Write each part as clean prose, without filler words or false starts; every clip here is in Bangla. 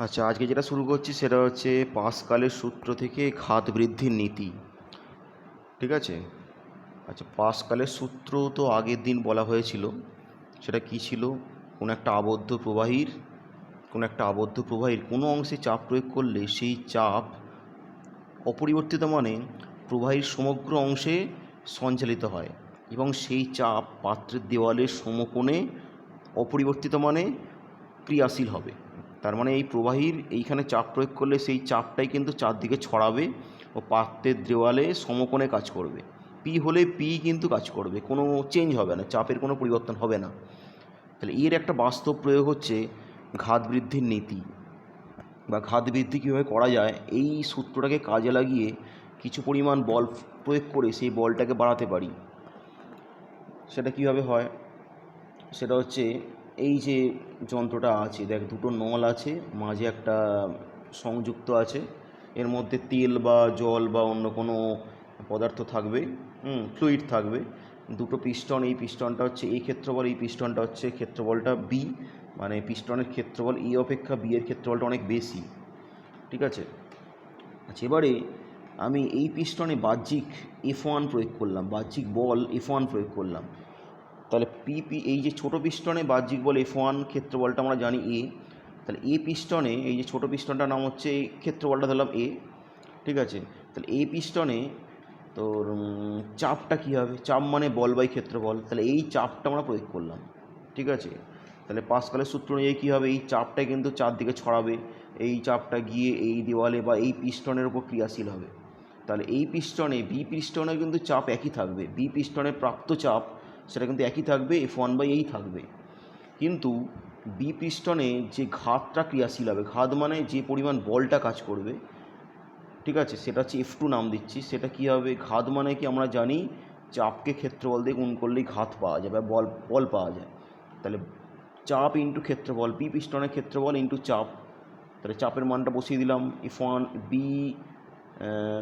আচ্ছা, আজকে যেটা শুরু করছি সেটা হচ্ছে পাস্কালের সূত্র থেকে ঘাত বৃদ্ধির নীতি। ঠিক আছে। আচ্ছা, পাস্কালের সূত্র তো আগের দিন বলা হয়েছিল। সেটা কি ছিল? কোনো একটা আবদ্ধ প্রবাহীর কোনো অংশে চাপ প্রয়োগ করলে সেই চাপ অপরিবর্তিত মানে প্রবাহীর সমগ্র অংশে সঞ্চালিত হয় এবং সেই চাপ পাত্রের দেওয়ালের সমকোণে অপরিবর্তিত মানে ক্রিয়াশীল হবে। তার মানে এই প্রবাহীর এইখানে চাপ প্রয়োগ করলে সেই চাপটাই কিন্তু চারদিকে ছড়াবে ও পাত্রের দেওয়ালে সমকোণে কাজ করবে। পি হলে পি কিন্তু কাজ করবে, কোনো চেঞ্জ হবে না, চাপের কোনো পরিবর্তন হবে না। তাহলে এর একটা বাস্তব প্রয়োগ হচ্ছে ঘাত বৃদ্ধির নীতি বা ঘাত বৃদ্ধি কীভাবে করা যায়। এই সূত্রটাকে কাজে লাগিয়ে কিছু পরিমাণ বল প্রয়োগ করে সেই বলটাকে বাড়াতে পারি। সেটা কীভাবে হয়? সেটা হচ্ছে এই যে যন্ত্রটা আছে, দেখ দুটো নল আছে, মাঝে একটা সংযুক্ত আছে, এর মধ্যে তেল বা জল বা অন্য কোনো পদার্থ থাকবে, ফ্লুইড থাকবে, দুটো পিস্টন, এই পিস্টনটা হচ্ছে এই ক্ষেত্রবল, এই পিস্টনটা হচ্ছে ক্ষেত্রবলটা বি, মানে পিস্টনের ক্ষেত্রবল এ অপেক্ষা বি এর ক্ষেত্রবলটা অনেক বেশি। ঠিক আছে। আচ্ছা, এবারে আমি এই পিস্টনে বাহ্যিক F1 প্রয়োগ করলাম, বাহ্যিক বল F1 প্রয়োগ করলাম। তাহলে পিপি এই যে ছোটো পিস্টনে বাহ্যিক বল F1, ক্ষেত্রবলটা আমরা জানি এ। তাহলে এ পিস্টনে এই যে ছোটো পিস্টনটার নাম হচ্ছে, ক্ষেত্রবলটা ধরলাম এ। ঠিক আছে। তাহলে এই পিস্টনে তোর চাপটা কী হবে? চাপ মানে বল বাই ক্ষেত্রবল। তাহলে এই চাপটা আমরা প্রয়োগ করলাম। ঠিক আছে। তাহলে পাস্কালের সূত্র অনুযায়ী কী হবে? এই চাপটা কিন্তু চারদিকে ছড়াবে, এই চাপটা গিয়ে এই দেওয়ালে বা এই পিস্টনের উপর ক্রিয়াশীল হবে। তাহলে এই পিস্টনে বি পিস্টনে কিন্তু চাপ একই থাকবে, বি পিস্টনের প্রাপ্ত চাপ সেটা কিন্তু একই থাকবে, F1/এই থাকবে। কিন্তু বি পিস্টনে যে ঘাতটা ক্রিয়াশীল হবে, ঘাত মানে যে পরিমাণ বলটা কাজ করবে, ঠিক আছে, সেটা হচ্ছে F2 নাম দিচ্ছি। সেটা কী হবে? ঘাত মানে কি আমরা জানি, চাপকে ক্ষেত্রবল দিয়ে গুণ করলেই ঘাত পাওয়া যায় বা বল পাওয়া যায়। তাহলে চাপ ইন্টু ক্ষেত্রবল, বি পিস্টনের ক্ষেত্রবল ইন্টু চাপ। তাহলে চাপের মানটা বসিয়ে দিলাম, F1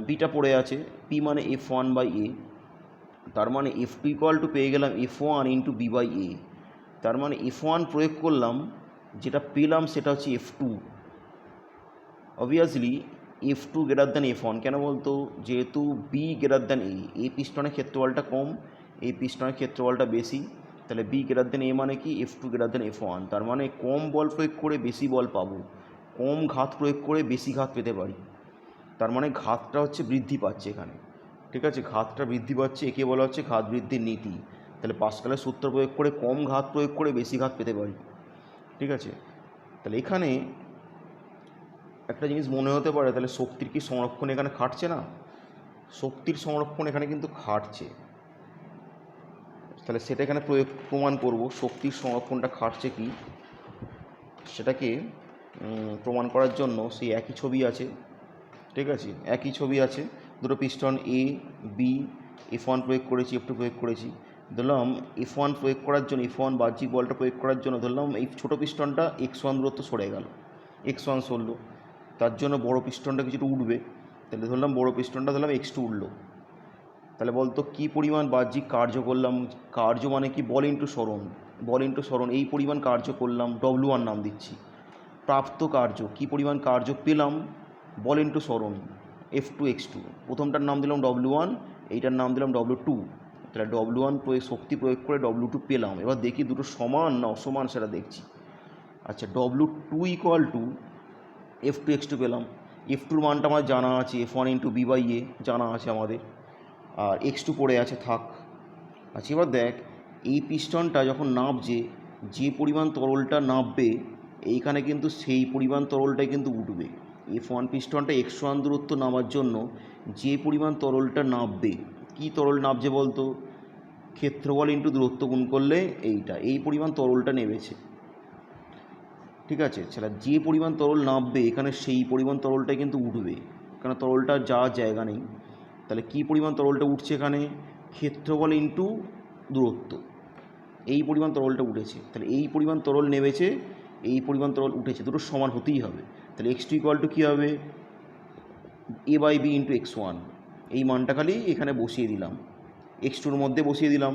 বিটা পড়ে আছে, পি মানে F1/a। তার মানে F2 পেয়ে গেলাম F1 ইন্টু B/a। তার মানে F1 প্রয়োগ করলাম, যেটা পেলাম সেটা হচ্ছে F2। Obviously F2 greater than F1, কেন বলতো? যেহেতু বি গ্রেটার দ্যান এ পিস্টনের ক্ষেত্রবলটা কম, এই পিস্টনের ক্ষেত্রবলটা বেশি। তাহলে বি গ্রেটার দ্যান এ মানে কি? F2 greater than F1। তার মানে কম বল প্রয়োগ করে বেশি বল পাবো, কম ঘাত প্রয়োগ করে বেশি ঘাত পেতে পারি। তার মানে ঘাতটা হচ্ছে বৃদ্ধি পাচ্ছে এখানে। ঠিক আছে, ঘাতটা বৃদ্ধি পাচ্ছে, একে বলা হচ্ছে ঘাত বৃদ্ধির নীতি। তাহলে পাস্কালের সূত্র প্রয়োগ করে কম ঘাত প্রয়োগ করে বেশি ঘাত পেতে পারি। ঠিক আছে। তাহলে এখানে একটা জিনিস মনে হতে পারে, তাহলে শক্তির কি সংরক্ষণ এখানে খাটছে না? শক্তির সংরক্ষণ এখানে কিন্তু খাটছে। তাহলে সেটা এখানে প্রমাণ করব, শক্তির সংরক্ষণটা খাটছে কি সেটাকে প্রমাণ করার জন্য সেই একই ছবি আছে। ঠিক আছে, একই ছবি আছে, দুটো পিস্টন এ বি, F1 প্রয়োগ করেছি, F2 প্রয়োগ করেছি। ধরলাম F1 প্রয়োগ করার জন্য, F1 বাহ্যিক বলটা প্রয়োগ করার জন্য ধরলাম এই ছোটো পিস্টনটা x1 দূরত্ব সরে গেল, x1 সরলো, তার জন্য বড় পিস্টনটা কিছুটা উঠবে। তাহলে ধরলাম বড় পিস্টনটা ধরলাম x2 উঠলো। তাহলে বলতো কী পরিমাণ বাহ্যিক কার্য করলাম? কার্য মানে কি? বল ইন্টু সরণ, বল ইন্টু সরণ, এই পরিমাণ কার্য করলাম, W1 নাম দিচ্ছি। প্রাপ্ত কার্য, কী পরিমাণ কার্য পেলাম? বল ইন্টু সরণ, F2 x2। প্রথমটার নাম দিলাম W1, এইটার নাম দিলাম W2। তাহলে W1 শক্তি প্রয়োগ করে W2 পেলাম। এবার দেখি দুটো সমান না অসমান সেটা দেখছি। আচ্ছা, W2 F2 x2 পেলাম। F2-র মানটা আমার জানা আছে, F1 ইন্টু B/a জানা আছে আমাদের, আর x2 পড়ে আছে, থাক। আচ্ছা, এবার দেখ এই পিস্টনটা যখন নামছে, যে পরিমাণ তরলটা নামবে এইখানে কিন্তু সেই পরিমাণ তরলটাই কিন্তু উঠবে। F1 পিস্টনটা x1 দূরত্ব নামার জন্য যে পরিমাণ তরলটা নামবে, কি তরল নামছে বলতো? ক্ষেত্রবল ইন্টু দূরত্ব গুণ করলে এই পরিমাণ তরলটা নেমেছে। ঠিক আছে, সেটা যে পরিমাণ তরল নামবে এখানে সেই পরিমাণ তরলটাই কিন্তু উঠবে, কারণ তরলটা যাওয়ার জায়গা নেই। তাহলে কী পরিমাণ তরলটা উঠছে এখানে? ক্ষেত্রবল ইন্টু দূরত্ব, এই পরিমাণ তরলটা উঠেছে। তাহলে এই পরিমাণ তরল নেমেছে, এই পরিমাণ তরল উঠেছে, দুটো সমান হতেই হবে। তাহলে x2 কী হবে? a/b into x1। এই মানটা খালি এখানে বসিয়ে দিলাম, x2-র মধ্যে বসিয়ে দিলাম।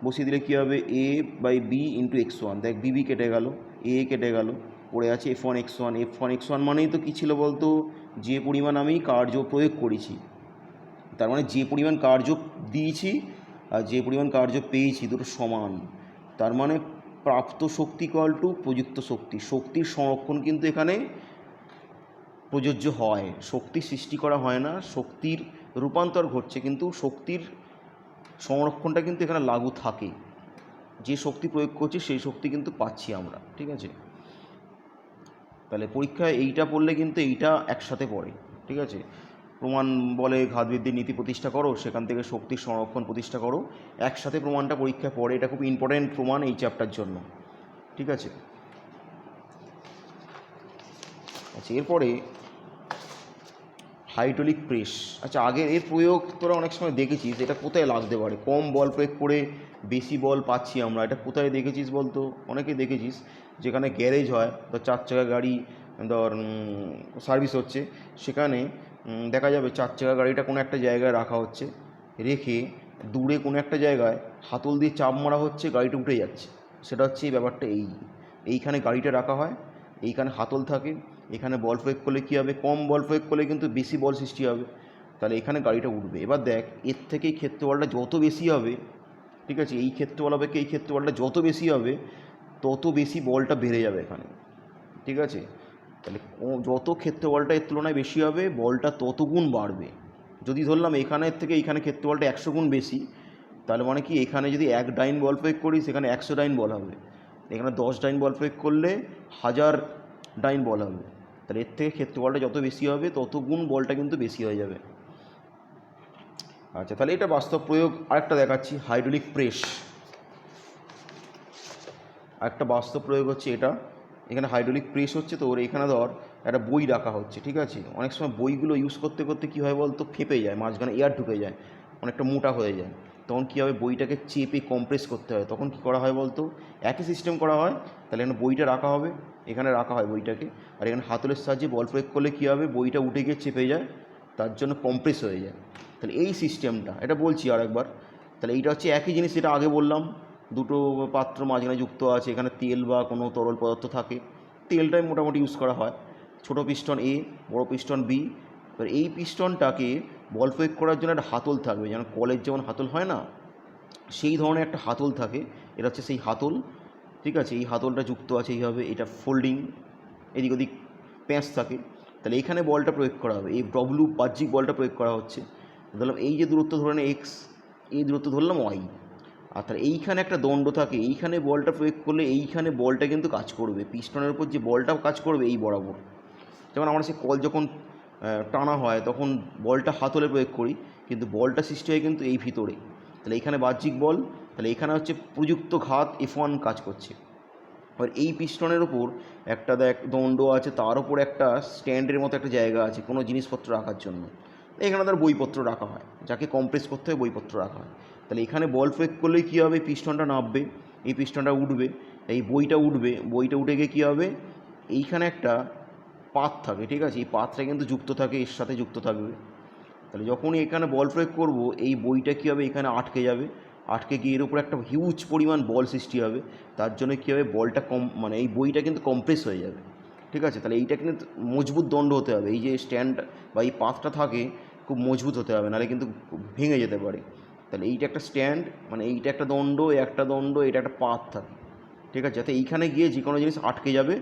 বসিয়ে দিলে কী হবে? a/b into x1। দেখ বিবি কেটে গেল, এ কেটে গেল, পড়ে আছে F1x1। F1x1 মানেই তো কী ছিল বলতো, যে পরিমাণ আমি কার্য প্রয়োগ করেছি, তার মানে যে পরিমাণ কার্য দিয়েছি আর যে পরিমাণ কার্য পেয়েছি দুটো সমান। তার মানে প্রাপ্ত শক্তি ইকুয়াল টু প্রযুক্ত শক্তি। শক্তির সংরক্ষণ কিন্তু এখানে প্রযোজ্য হয়, শক্তি সৃষ্টি করা হয় না, শক্তির রূপান্তর ঘটছে, কিন্তু শক্তির সংরক্ষণটা কিন্তু এখানে লাগু থাকে। যে শক্তি প্রয়োগ করছি সেই শক্তি কিন্তু পাচ্ছি আমরা, ঠিক আছে। তাহলে পরীক্ষায় এইটা পড়লে কিন্তু এইটা একসাথে পড়ে, ঠিক আছে। প্রমাণ বলে ঘাতবৃদ্ধির নীতি প্রতিষ্ঠা করো, সেখান থেকে শক্তির সংরক্ষণ প্রতিষ্ঠা করো, একসাথে প্রমাণটা পরীক্ষায় পড়ে। এটা খুব ইম্পর্ট্যান্ট প্রমাণ এই চ্যাপ্টার জন্য, ঠিক আছে। আচ্ছা, এরপরে হাইড্রোলিক প্রেস। আচ্ছা, আগের এর প্রয়োগ তোরা অনেক সময় দেখেছিস, এটা কোথায় লাগতে পারে? কম বল প্রয়োগ করে বেশি বল পাচ্ছি আমরা, এটা কোথায় দেখেছিস বলতো? অনেকেই দেখেছিস, যেখানে গ্যারেজ হয়, তো 4 চাকা গাড়ি ধর সার্ভিস হচ্ছে, সেখানে দেখা যাবে 4 চাকা গাড়িটা কোনো একটা জায়গায় রাখা হচ্ছে, রেখে দূরে কোনো একটা জায়গায় হাতল দিয়ে চাপ মারা হচ্ছে, গাড়িটা উঠে যাচ্ছে। সেটা হচ্ছে এই ব্যাপারটা। এইখানে গাড়িটা রাখা হয়, এইখানে হাতল থাকে, এখানে বল প্রয়োগ করলে কী হবে, কম বল প্রয়োগ করলে কিন্তু বেশি বল সৃষ্টি হবে, তাহলে এখানে গাড়িটা উঠবে। এবার দেখ, এর থেকে এই ক্ষেত্রফলটা যত বেশি হবে, ঠিক আছে, এই ক্ষেত্রফল অপেক্ষা এই ক্ষেত্রফলটা যত বেশি হবে তত বেশি বলটা বেড়ে যাবে এখানে, ঠিক আছে। তাহলে যত ক্ষেত্রফলটা এর তুলনায় বেশি হবে বলটা তত গুণ বাড়বে। যদি ধরলাম এখানের থেকে এইখানে ক্ষেত্রফলটা 100 গুণ বেশি, তাহলে মানে কি, এখানে যদি 1 ডাইন বল প্রয়োগ করি সেখানে 100 ডাইন বল হবে, এখানে 10 ডাইন বল প্রয়োগ করলে 1000 ডাইন বল হবে। তাহলে এর থেকে ক্ষেত্রফলটা যত বেশি হবে তত গুণ বলটা কিন্তু বেশি হয়ে যাবে। আচ্ছা, তাহলে এটা বাস্তব প্রয়োগ। আরেকটা দেখাচ্ছি, হাইড্রোলিক প্রেস। আরেকটা বাস্তব প্রয়োগ হচ্ছে এটা। এখানে হাইড্রোলিক প্রেস হচ্ছে, তো ওর এখানে ধর একটা বই রাখা হচ্ছে, ঠিক আছে। অনেক সময় বইগুলো ইউজ করতে করতে কী হয় বলতো, ফেঁপে যায়, মাঝখানে এয়ার ঢুকে যায়, অনেকটা মোটা হয়ে যায়। তখন কী হবে, বইটাকে চেপে কম্প্রেস করতে হয়। তখন কী করা হয় বলতো, একই সিস্টেম করা হয়। তাহলে এখানে বইটা রাখা হবে, এখানে রাখা হয় বইটাকে, আর এখানে হাতলের সাহায্যে বল প্রয়োগ করলে কী হবে, বইটা উঠে গিয়ে চেপে যায়, তার জন্য কম্প্রেস হয়ে যায়। তাহলে এই সিস্টেমটা, এটা বলছি আর একবার, তাহলে এইটা হচ্ছে একই জিনিস, যেটা আগে বললাম। দুটো পাত্র মাঝখানে যুক্ত আছে, এখানে তেল বা কোনো তরল পদার্থ থাকে, তেলটাই মোটামুটি ইউজ করা হয়। ছোটো পিস্টন এ, বড় পিস্টন বি। এবার এই পিস্টনটাকে বল প্রয়োগ করার জন্য একটা হাতল থাকবে, যেমন কলের যেমন হাতল হয় না, সেই ধরনের একটা হাতল থাকে। এটা হচ্ছে সেই হাতল, ঠিক আছে। এই হাতলটা যুক্ত আছে এইভাবে, এটা ফোল্ডিং, এদিক ওদিক প্যাঁচ থাকে। তাহলে এইখানে বলটা প্রয়োগ করা হবে, এই ডব্লু বাহ্যিক বলটা প্রয়োগ করা হচ্ছে। ধরলাম এই যে দূরত্ব ধরে না এক্স, এই দূরত্ব ধরলাম ওয়াই, আর তার এইখানে একটা দণ্ড থাকে, এইখানে বলটা প্রয়োগ করলে এইখানে বলটা কিন্তু কাজ করবে, পিস্টনের উপর যে বলটাও কাজ করবে এই বরাবর। যেমন আমরা সে কল যখন টানা হয় তখন বলটা হাতলে প্রয়োগ করি, কিন্তু বলটা সৃষ্টি হয় কিন্তু এই ভিতরে। তাহলে এইখানে বাহ্যিক বল, তাহলে এখানে হচ্ছে প্রযুক্ত ঘাত F1 কাজ করছে। আর এই পিস্টনের ওপর একটা দেখ দণ্ড আছে, তার ওপর একটা স্ট্যান্ডের মতো একটা জায়গা আছে কোনো জিনিসপত্র রাখার জন্য। এখানে তার বইপত্র রাখা হয়, যাকে কম্প্রেস করতে হয় বইপত্র রাখা হয়। তাহলে এখানে বল প্রয়োগ করলে কী হবে, পিস্টনটা নামবে, এই পিস্টনটা উঠবে, এই বইটা উঠবে, বইটা উঠে গিয়ে কী হবে, এইখানে একটা পাত থাকে, ঠিক আছে। এই পাতটা কিন্তু যুক্ত থাকে, এর সাথে যুক্ত থাকবে। তাহলে যখনই এখানে বল প্রয়োগ করব, এই বইটা কী হবে, এখানে আটকে যাবে, আটকে গিয়ে এর উপর একটা হিউজ পরিমাণ বল সৃষ্টি হবে। তার জন্য কী হবে, বলটা মানে এই বইটা কিন্তু কম্প্রেস হয়ে যাবে, ঠিক আছে। তাহলে এইটা কিন্তু মজবুত দণ্ড হতে হবে, এই যে স্ট্যান্ড বা এই পাতটা থাকে খুব মজবুত হতে হবে, নাহলে কিন্তু ভেঙে যেতে পারে। তাহলে এইটা একটা স্ট্যান্ড, মানে এইটা একটা দণ্ড, একটা দণ্ড, এটা একটা পাত থাকে, ঠিক আছে, যাতে এইখানে গিয়ে যে কোনো জিনিস আটকে যাবে,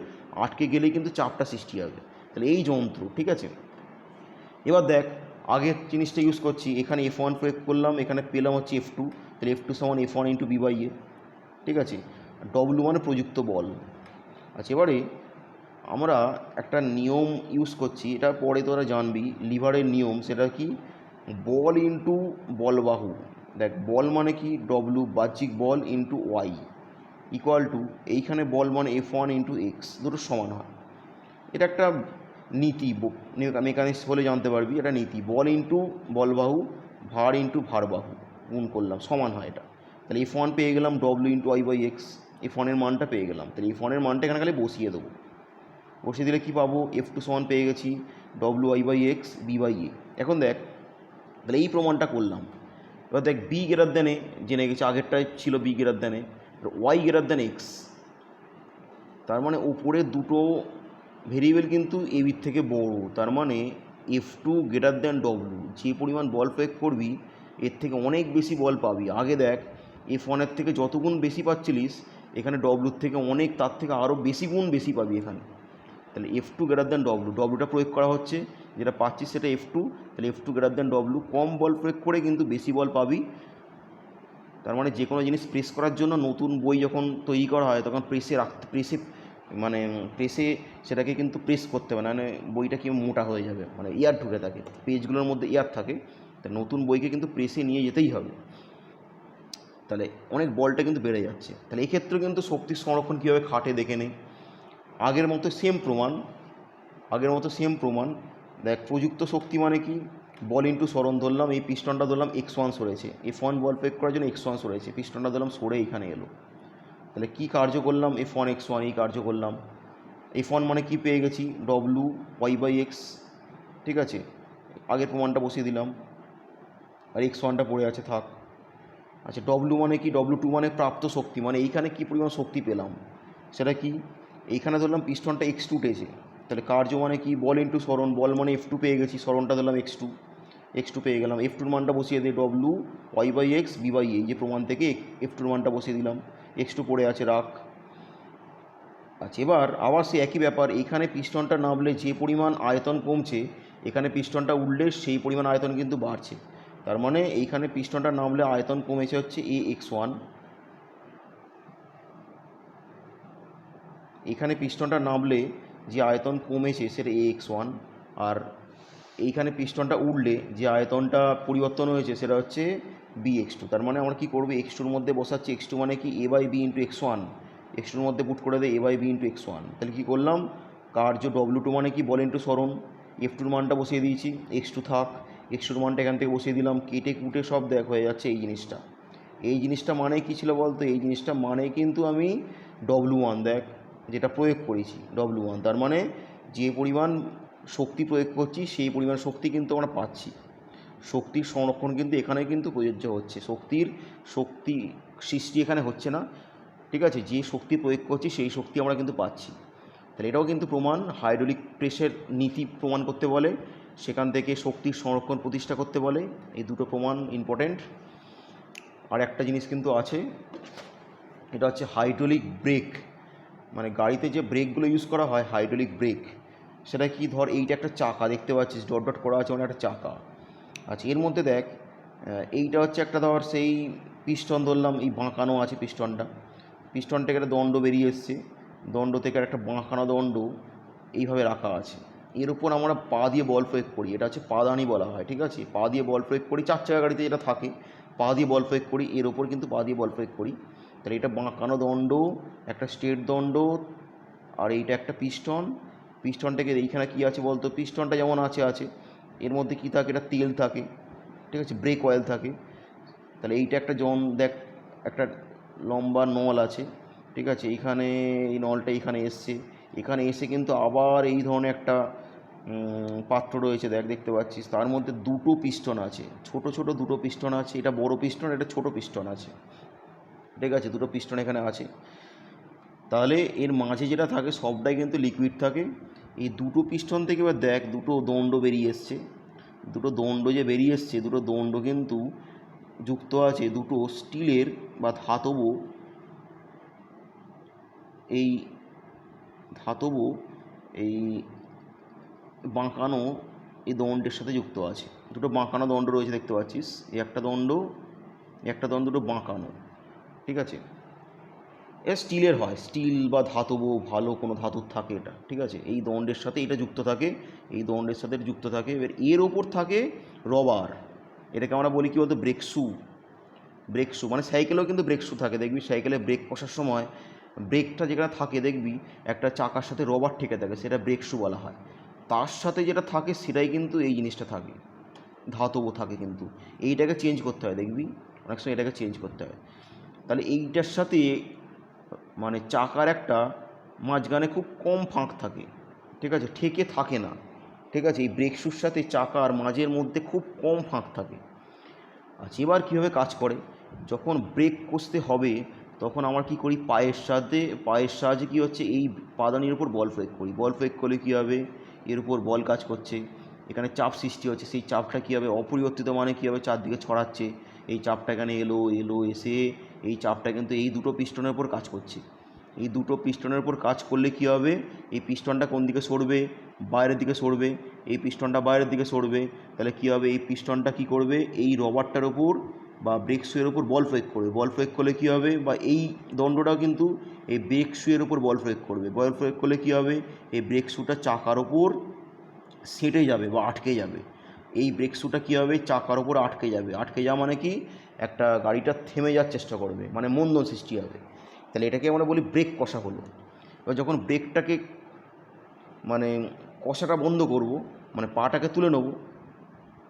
আটকে গেলেই কিন্তু চাপটা সৃষ্টি হবে। তাহলে এই যন্ত্র, ঠিক আছে। এবার দেখ, আগের জিনিসটা ইউজ করছি, এখানে F1 প্রয়োগ করলাম, এখানে পেলাম হচ্ছে F2, তাহলে F2 সমান F1 ইন্টু B/A, ঠিক আছে। ডব্লু মানে প্রযুক্ত বল। আচ্ছা, এবারে আমরা একটা নিয়ম ইউজ করছি, এটা পরে তোরা জানবি, লিভারের নিয়ম। সেটা কি, বল ইন্টু বলবাহু। দেখ, বল মানে কি, ডব্লু বাহ্যিক বল ইন্টু ওয়াই ইকুয়াল টু, এইখানে বল মানে F1 ইন্টু এক্স, দুটো সমান হয়। এটা একটা নীতি, মেকানিক্স বলে জানতে পারবি, এটা নীতি। বল ইন্টু বলবাহু, ভার ইন্টু ভারবাহু গুণ করলাম, সমান হয় এটা। তাহলে F1 পেয়ে গেলাম ডব্লু ইন্টু ওয়াই/X, F1 মানটা পেয়ে গেলাম। তাহলে F1 মানটা এখানে খালি বসিয়ে দেবো, বসিয়ে দিলে কী পাবো, F2 সমান পেয়ে গেছি ডব্লু ওয়াই/X B/A। এখন দেখ, তাহলে এই প্রমাণটা করলাম। এবার দেখ, বি গ্রেটার দেন এ জেনে গেছি, আগেরটাই ছিল বি গ্রেটার দেন এ, ওয়াই গ্রেটার দেন এক্স। তার মানে উপরে দুটো ভেরিয়েবল কিন্তু এ বির থেকে বড়, তার মানে F2 গ্রেটার দ্যান ডব্লু। যে পরিমাণ বল প্রয়োগ করবি এর থেকে অনেক বেশি বল পাবি। আগে দেখ F1-এর থেকে যত গুণ বেশি পাচ্ছিলিস, এখানে ডব্লুর থেকে অনেক, তার থেকে আরও বেশি গুণ বেশি পাবি এখানে। তাহলে F2 গ্রেটার দ্যান ডব্লু, ডব্লুটা প্রয়োগ করা হচ্ছে, যেটা পাচ্ছিস সেটা F2, তাহলে F2 গ্রেটার দ্যান ডব্লু। কম বল প্রয়োগ করে কিন্তু বেশি বল পাবি। তার মানে যে কোনো জিনিস প্রেস করার জন্য নতুন বই যখন তৈরি করা হয় তখন প্রেসে সেটাকে কিন্তু প্রেস করতে হবে, মানে বইটা কি মোটা হয়ে যাবে, মানে এয়ার ঢুকে থাকে, পেজগুলোর মধ্যে এয়ার থাকে, তাই নতুন বইকে কিন্তু প্রেসে নিয়ে যেতেই হবে। তাহলে অনেক বলটা কিন্তু বেড়ে যাচ্ছে। তাহলে এই ক্ষেত্রে কিন্তু শক্তির সংরক্ষণ কীভাবে খাটে দেখে নেই। আগের মতো সেম প্রমাণ। দেখ, প্রযুক্ত শক্তি মানে কি, বল ইন্টু সরণ ধরলাম, এই পিস্টনটা ধরলাম X1 সরেছে, F1 বল প্রয়োগ করার জন্য X1 সরেছে, পিস্টনটা ধরলাম সরে এখানে এলো। তাহলে কি কার্য করলাম, F1 X1 এই কার্য করলাম। F1 মানে কি পেয়ে গেছি, ডব্লু y/x, ঠিক আছে, আগের প্রমাণটা বসিয়ে দিলাম, আর X1টা পড়ে আছে থাক। আচ্ছা, ডব্লু মানে কি, ডব্লু2 মানে প্রাপ্ত শক্তি, মানে এইখানে কি পরিমাণ শক্তি পেলাম সেটা কি, এইখানে ধরলাম পিস্টনটা X2 টেছে, তাহলে কার্য মানে কি, বল ইন্টু সরণ, বল মানে F2 পেয়ে গেছি, সরণটা ধরলাম X2 পেয়ে গেলাম। F2-র মানটা বসিয়ে দিই, ডব্লু y/x b/a, এই যে প্রমাণ থেকে F2-র মানটা বসিয়ে দিলাম, X2 পড়ে আছে রাখ। আচ্ছা, এবার আবার সেই একই ব্যাপার, এইখানে পিস্টনটা নামলে যে পরিমাণ আয়তন কমছে, এখানে পিস্টনটা উঠলে সেই পরিমাণ আয়তন কিন্তু বাড়ছে। তার মানে এইখানে পিস্টনটা নামলে আয়তন কমেছে হচ্ছে AX1, এখানে পিস্টনটা নামলে যে আয়তন কমেছে সেটা AX1, আর এইখানে পিস্টনটা উঠলে যে আয়তনটা পরিবর্তন হয়েছে সেটা হচ্ছে BX2। তার মানে আমরা কী করবো, X2-র মধ্যে বসাচ্ছি, X2 মানে কি A/B ইন্টু X1, X2-র মধ্যে পুট করে দেয় A/B ইন্টু X1। তাহলে কী করলাম, কার্য W2 মানে কি, বল ইন্টু সরণ, F2-র মানটা বসিয়ে দিয়েছি, X2 থাক, X2-র মানটা এখান থেকে বসিয়ে দিলাম, কেটে কুটে সব দেখ হয়ে যাচ্ছে এই জিনিসটা মানে কী ছিল বলতো, এই জিনিসটা মানে কিন্তু আমি W1 দেখ যেটা প্রয়োগ করেছি, W1, তার মানে যে পরিমাণ শক্তি প্রয়োগ করছি সেই পরিমাণ শক্তি কিন্তু আমরা পাচ্ছি। শক্তির সংরক্ষণ কিন্তু এখানে কিন্তু প্রযোজ্য হচ্ছে, শক্তি সৃষ্টি এখানে হচ্ছে না, ঠিক আছে, যে শক্তি প্রয়োগ করছি সেই শক্তি আমরা কিন্তু পাচ্ছি। তাহলে এটাও কিন্তু প্রমাণ, হাইড্রোলিক প্রেসের নীতি প্রমাণ করতে বলে, সেখান থেকে শক্তির সংরক্ষণ প্রতিষ্ঠা করতে বলে, এই দুটো প্রমাণ ইম্পর্ট্যান্ট। আর একটা জিনিস কিন্তু আছে, এটা হচ্ছে হাইড্রোলিক ব্রেক, মানে গাড়িতে যে ব্রেকগুলো ইউজ করা হয় হাইড্রোলিক ব্রেক, সেটা কি, ধর এইটা একটা চাকা দেখতে পাচ্ছিস, ডট ডট করা আছে, মানে একটা চাকা। আচ্ছা, এর মধ্যে দেখ এইটা হচ্ছে একটা, ধর সেই পিস্টন ধরলাম, এই বাঁকানো আছে পিস্টন থেকে একটা দণ্ড বেরিয়ে এসছে, দণ্ড থেকে একটা বাঁকানো দণ্ড এইভাবে রাখা আছে, এর উপর আমরা পা দিয়ে বল প্রয়োগ করি, এটা হচ্ছে পাদানি বলা হয়, ঠিক আছে, পা দিয়ে বল প্রয়োগ করি, 4 চাকা গাড়িতে যেটা থাকে, পা দিয়ে বল প্রয়োগ করি, এর ওপর কিন্তু পা দিয়ে বল প্রয়োগ করি। তাহলে এটা বাঁকানো দণ্ড, একটা স্ট্রেট দণ্ড, আর এইটা একটা পিস্টনটাকে এইখানে কী আছে বলতো, পিস্টনটা যেমন আছে এর মধ্যে কী থাকে, এটা তেল থাকে, ঠিক আছে, ব্রেক অয়েল থাকে। তাহলে এইটা একটা দেখ একটা লম্বা নল আছে, ঠিক আছে, এইখানে এই নলটা এখানে এসে কিন্তু আবার এই ধরনের একটা পাত্র রয়েছে, দেখতে পাচ্ছিস, তার মধ্যে দুটো পিস্টন আছে, ছোট দুটো পিস্টন আছে, এটা বড় পিস্টন, এটা ছোট পিস্টন আছে, ঠিক আছে, দুটো পিস্টন এখানে আছে। তাহলে এর মাঝে যেটা থাকে সবটাই কিন্তু লিকুইড থাকে। এই দুটো পিস্টন থেকে এবার দেখ দুটো দণ্ড বেরিয়ে এসছে, দুটো দণ্ড কিন্তু যুক্ত আছে দুটো স্টিলের বা ধাতব এই বাঁকানো এই দণ্ডের সাথে যুক্ত আছে, দুটো বাঁকানো দণ্ড রয়েছে দেখতে পাচ্ছিস, একটা দণ্ড দুটো বাঁকানো, ঠিক আছে, এটা স্টিলের হয়, স্টিল বা ধাতব, ভালো কোনো ধাতুর থাকে এটা, ঠিক আছে, এই দণ্ডের সাথে এটা যুক্ত থাকে, এবার এর ওপর থাকে রবার, এটাকে আমরা বলি কী বলতো, ব্রেক শু, মানে সাইকেলেও কিন্তু ব্রেক শু থাকে, দেখবি সাইকেলে ব্রেক কষার সময় ব্রেকটা যেখানে থাকে দেখবি একটা চাকার সাথে রবার ঠেকে থাকে, সেটা ব্রেক শু বলা হয়। তার সাথে যেটা থাকে সেটাই কিন্তু এই জিনিসটা থাকে, ধাতব থাকে, কিন্তু এইটাকে চেঞ্জ করতে হয়, দেখবি অনেক সময় এটাকে চেঞ্জ করতে হয়। তাহলে এইটার সাথে মানে চাকার একটা মাঝখানে খুব কম ফাঁক থাকে, ঠিক আছে, ঠেকে থাকে না, ঠিক আছে, এই ব্রেক শুর সাথে চাকার মাঝের মধ্যে খুব কম ফাঁক থাকে। আচ্ছা, এবার কীভাবে কাজ করে, যখন ব্রেক কষতে হবে তখন আমরা কি করি, পায়ের সাহায্যে কী হচ্ছে, এই পাদানির উপর বল প্রয়োগ করি। বল প্রয়োগ করলে কী হবে, এর উপর বল কাজ করছে, এখানে চাপ সৃষ্টি হচ্ছে, সেই চাপটা কী হবে, অপরিবর্তিত মানে কী হবে, চারদিকে ছড়াচ্ছে। এই চাপটা এখানে এলো এসে এই চাপটা কিন্তু এই দুটো পিস্টনের উপর কাজ করছে। এই দুটো পিস্টনের উপর কাজ করলে কী হবে, এই পিস্টনটা কোন দিকে সরবে, বাইরের দিকে সরবে। এই পিস্টনটা বাইরের দিকে সরবে, তাহলে কী হবে, এই পিস্টনটা কী করবে, এই রবারটার ওপর বা ব্রেক শুয়ের ওপর বল প্রয়োগ করবে। বল প্রয়োগ করলে কী হবে, বা এই দণ্ডটাও কিন্তু এই ব্রেক শুয়ের ওপর বল প্রয়োগ করবে। বল প্রয়োগ করলে কী হবে, এই ব্রেক শুটা চাকার ওপর সেটে যাবে বা আটকে যাবে। এই ব্রেক শুটা কী হবে, চাকার ওপর আটকে যাবে। আটকে যাওয়া মানে কি, একটা গাড়িটা থেমে যাওয়ার চেষ্টা করবে, মানে মন্দন সৃষ্টি হবে। তাহলে এটাকে আমরা বলি ব্রেক কষা হলো। এবার যখন ব্রেকটাকে মানে কষাটা বন্ধ করব, মানে পাটাকে তুলে নেব,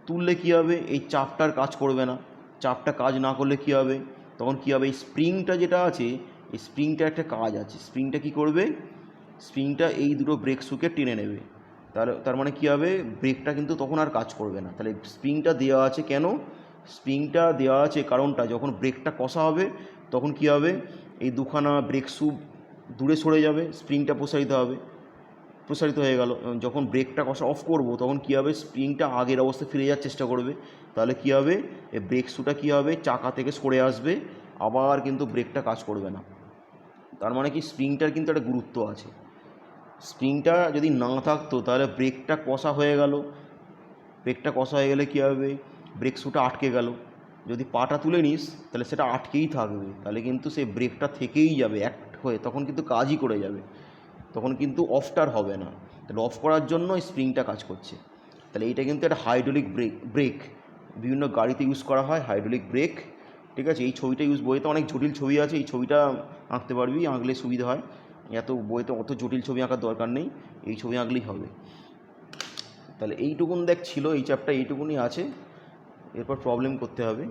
তুললে কী হবে, এই চাপটার কাজ করবে না। চাপটা কাজ না করলে কী হবে, তখন কী হবে, এই স্প্রিংটা যেটা আছে, এই স্প্রিংটা একটা কাজ আছে। স্প্রিংটা কী করবে, স্প্রিংটা এই দুটো ব্রেক শুকে টেনে নেবে। তার মানে কী হবে, ব্রেকটা কিন্তু তখন আর কাজ করবে না। তাহলে স্প্রিংটা দেওয়া আছে কেন, স্প্রিংটা দেওয়া আছে কারণটা, যখন ব্রেকটা কষা হবে তখন কী হবে, এই দুখানা ব্রেক শু দূরে সরে যাবে, স্প্রিংটা প্রসারিত হয়ে গেল। যখন ব্রেকটা কষা অফ করব তখন কী হবে, স্প্রিংটা আগের অবস্থায় ফিরে যাওয়ার চেষ্টা করবে। তাহলে কী হবে, এই ব্রেক শুটা কী হবে, চাকা থেকে সরে আসবে, আবার কিন্তু ব্রেকটা কাজ করবে না। তার মানে কি, স্প্রিংটার কিন্তু একটা গুরুত্ব আছে। স্প্রিংটা যদি না থাকতো তাহলে ব্রেকটা কষা হয়ে গেল, ব্রেকটা কষা হয়ে গেলে কী হবে, ব্রেক শুটা আটকে গেল। যদি পাটা তুলে নিস তাহলে সেটা আটকেই থাকবে, তাহলে কিন্তু সেই ব্রেকটা থেকেই যাবে অ্যাক্ট হয়ে, তখন কিন্তু কাজই করে যাবে, তখন কিন্তু অফটার হবে না। তাহলে অফ করার জন্য স্প্রিংটা কাজ করছে। তাহলে এইটা কিন্তু একটা হাইড্রোলিক ব্রেক বিভিন্ন গাড়িতে ইউজ করা হয়, হাইড্রোলিক ব্রেক। ঠিক আছে, এই ছবিটা বইতে অনেক জটিল ছবি আছে, এই ছবিটা আঁকতে পারবি, আঁকলে সুবিধা হয়। এত বইতে অত জটিল ছবি আঁকার দরকার নেই, এই ছবি আঁকলেই হবে। তাহলে এইটুকুন দেখ ছিল এই চ্যাপ্টার, এইটুকুনই আছে, এরপর প্রবলেম করতে হবে।